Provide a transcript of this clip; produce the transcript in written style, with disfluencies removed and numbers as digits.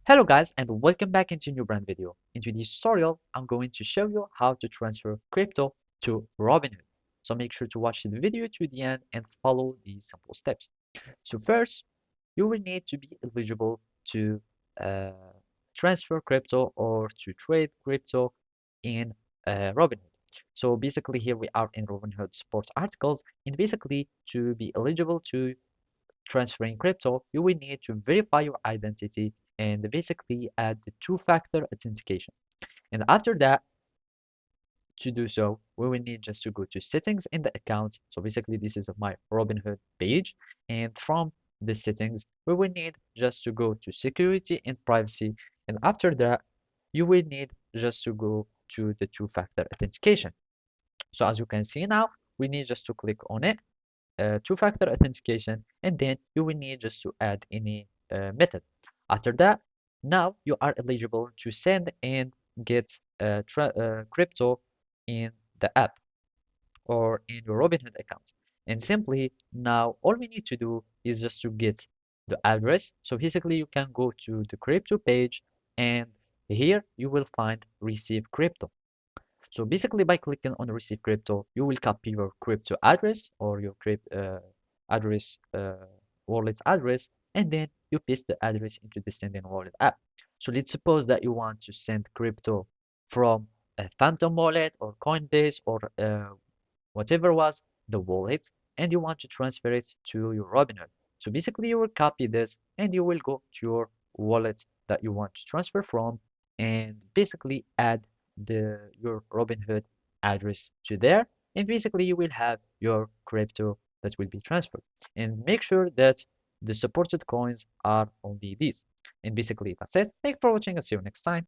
Hello guys and welcome back into a new brand video. In today's tutorial, I'm going to show you how to transfer crypto to Robinhood. So make sure to watch the video to the end and follow these simple steps. So first, you will need to be eligible to uh, transfer crypto or to trade crypto in Robinhood. So basically here we are in Robinhood sports articles, and basically to be eligible to transferring crypto, you will need to verify your identity and basically add the two-factor authentication. And after that, to do so, we will need just to go to settings in the account. So basically, this is my Robinhood page. And from the settings, we will need just to go to security and privacy. And after that, you will need just to go to the two-factor authentication. So as you can see now, we need just to click on it, two-factor authentication, and then you will need just to add any method. After that, now you are eligible to send and get crypto in the app or in your Robinhood account. And simply now all we need to do is just to get the address. So basically you can go to the crypto page and here you will find receive crypto. So basically, by clicking on receive crypto, you will copy your crypto address or your address wallet address, and then you paste the address into the sending wallet app. So let's suppose that you want to send crypto from a Phantom wallet or Coinbase or whatever was the wallet, and you want to transfer it to your Robinhood. So basically, you will copy this and you will go to your wallet that you want to transfer from, and basically add your Robinhood address to there, and basically you will have your crypto that will be transferred. And make sure that the supported coins are only these. And basically that's it. Thanks for watching and see you next time.